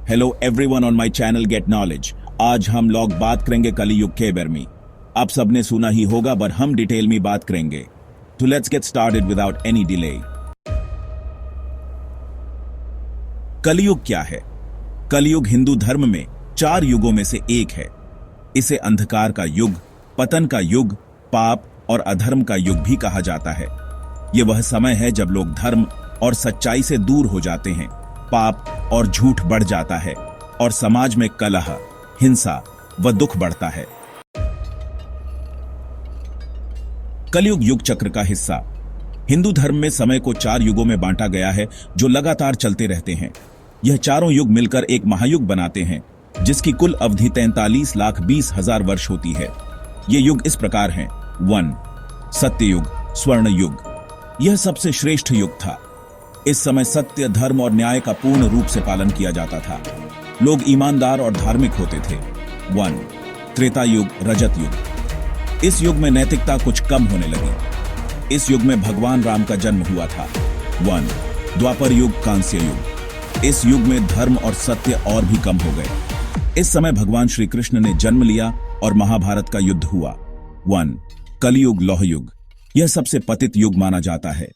Hello everyone on my channel get knowledge. आज हम लोग बात करेंगे कलयुग के बारे में। आप सबने सुना ही होगा पर हम डिटेल में बात करेंगे। तो let's get started without any delay. कलयुग क्या है? कलयुग हिंदू धर्म में 4 युगों में से एक है। इसे अंधकार का युग, पतन का युग, पाप और अधर्म का युग भी कहा जाता है। यह वह समय है जब लोग धर्म और सच्चाई से दूर हो जाते हैं, पाप और झूठ बढ़ जाता है और समाज में कलह, हिंसा व दुख बढ़ता है। कलयुग युग चक्र का हिस्सा। हिंदू धर्म में समय को 4 युगों में बांटा गया है जो लगातार चलते रहते हैं। यह चारों युग मिलकर एक महायुग बनाते हैं जिसकी कुल अवधि 43,20,000 वर्ष होती है। ये युग इस प्रकार हैं। 1. सत्ययुग, स्वर्ण युग। यह सबसे श्रेष्ठ युग था। इस समय सत्य, धर्म और न्याय का पूर्ण रूप से पालन किया जाता था। लोग ईमानदार और धार्मिक होते थे। 1. त्रेता युग, रजत युग। इस युग में नैतिकता कुछ कम होने लगी। इस युग में भगवान राम का जन्म हुआ था। 1. द्वापर युग, कांस्य युग। इस युग में धर्म और सत्य और भी कम हो गए। इस समय भगवान श्री कृष्ण ने जन्म लिया और महाभारत का युद्ध हुआ। 1. कलयुग, लौह युग। यह सबसे पतित युग माना जाता है।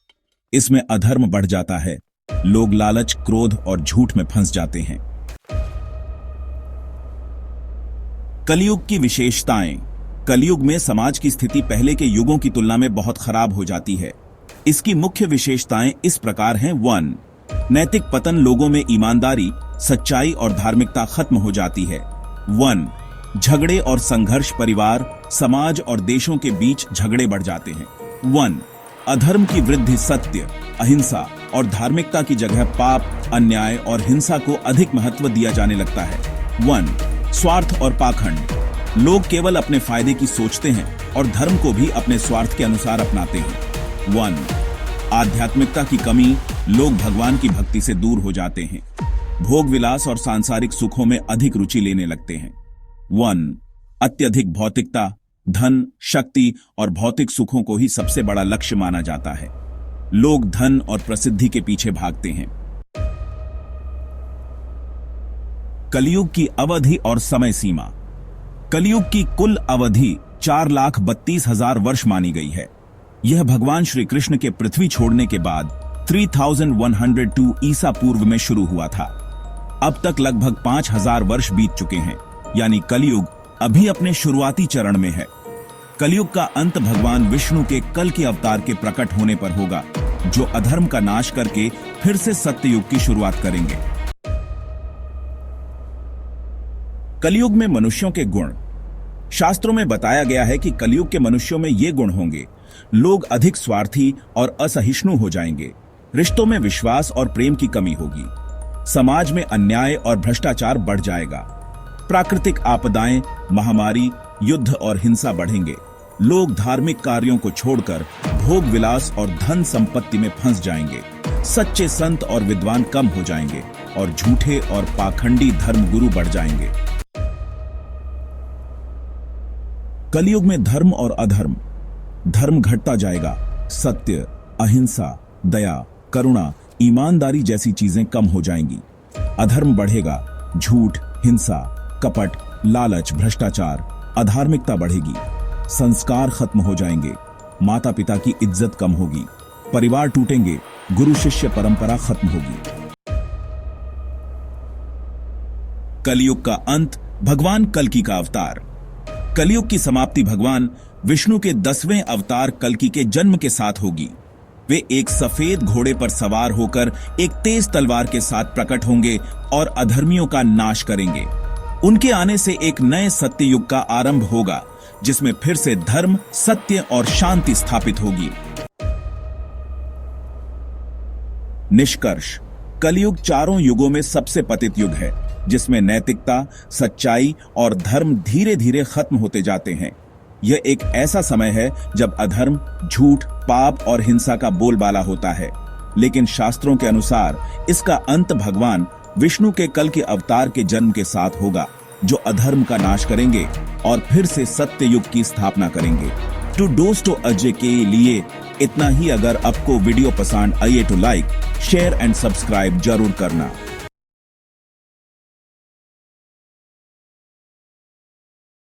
इसमें अधर्म बढ़ जाता है। लोग लालच, क्रोध और झूठ में फंस जाते हैं। कलयुग की विशेषताएं। कलयुग में समाज की स्थिति पहले के युगों की तुलना में बहुत खराब हो जाती है। इसकी मुख्य विशेषताएं इस प्रकार हैं। 1. नैतिक पतन। लोगों में ईमानदारी, सच्चाई और धार्मिकता खत्म हो जाती है। 1. झगड़े और संघर्ष। परिवार, समाज और देशों के बीच झगड़े बढ़ जाते हैं। 1. अधर्म की वृद्धि। सत्य, अहिंसा और धार्मिकता की जगह पाप, अन्याय और हिंसा को अधिक महत्व दिया जाने लगता है। 1. स्वार्थ और पाखंड। लोग केवल अपने फायदे की सोचते हैं और धर्म को भी अपने स्वार्थ के अनुसार अपनाते हैं। 1. आध्यात्मिकता की कमी। लोग भगवान की भक्ति से दूर हो जाते हैं। भोग विलास और सांसारिक सुखों में अधिक रुचि लेने लगते हैं। 1. अत्यधिक भौतिकता। धन, शक्ति और भौतिक सुखों को ही सबसे बड़ा लक्ष्य माना जाता है। लोग धन और प्रसिद्धि के पीछे भागते हैं। कलयुग की अवधि और समय सीमा। कलयुग की कुल अवधि 4,32,000 वर्ष मानी गई है। यह भगवान श्री कृष्ण के पृथ्वी छोड़ने के बाद 3102 ईसा पूर्व में शुरू हुआ था। अब तक लगभग 5,000 वर्ष बीत चुके हैं, यानी कलयुग अभी अपने शुरुआती चरण में है। कलयुग का अंत भगवान विष्णु के कल के अवतार के प्रकट होने पर होगा, जो अधर्म का नाश करके फिर से सत्ययुग की शुरुआत करेंगे। कलयुग में मनुष्यों के गुण। शास्त्रों में बताया गया है कि कलयुग के मनुष्यों में ये गुण होंगे। लोग अधिक स्वार्थी और असहिष्णु हो जाएंगे। रिश्तों में विश्वास और प्रेम की कमी होगी। समाज में अन्याय और भ्रष्टाचार बढ़ जाएगा। प्राकृतिक आपदाएं, महामारी, युद्ध और हिंसा बढ़ेंगे। लोग धार्मिक कार्यों को छोड़कर भोग विलास और धन संपत्ति में फंस जाएंगे। सच्चे संत और विद्वान कम हो जाएंगे और झूठे और पाखंडी धर्मगुरु बढ़ जाएंगे। कलयुग में धर्म और अधर्म। धर्म घटता जाएगा। सत्य, अहिंसा, दया, करुणा, ईमानदारी जैसी चीजें कम हो जाएंगी। अधर्म बढ़ेगा। झूठ, हिंसा, कपट, लालच, भ्रष्टाचार, अधार्मिकता बढ़ेगी। संस्कार खत्म हो जाएंगे। माता पिता की इज्जत कम होगी। परिवार टूटेंगे। गुरु शिष्य परंपरा खत्म होगी। कलयुग का अंत। भगवान कल्कि का अवतार। कलयुग की समाप्ति भगवान विष्णु के 10वें अवतार कल्कि के जन्म के साथ होगी। वे एक सफेद घोड़े पर सवार होकर एक तेज तलवार के साथ प्रकट होंगे और अधर्मियों का नाश करेंगे। उनके आने से एक नए सत्य युग का आरंभ होगा, जिसमें फिर से धर्म, सत्य और शांति स्थापित होगी। निष्कर्ष। कलयुग चारों युगों में सबसे पतित युग है, जिसमें नैतिकता, सच्चाई और धर्म धीरे धीरे खत्म होते जाते हैं। यह एक ऐसा समय है जब अधर्म, झूठ, पाप और हिंसा का बोलबाला होता है, लेकिन शास्त्रों के अनुसार इसका अंत भगवान विष्णु के कल के अवतार के जन्म के साथ होगा, जो अधर्म का नाश करेंगे और फिर से सत्य युग की स्थापना करेंगे। टू दोस्तों अजय के लिए इतना ही। अगर आपको वीडियो पसंद आए तो लाइक, शेयर एंड सब्सक्राइब जरूर करना।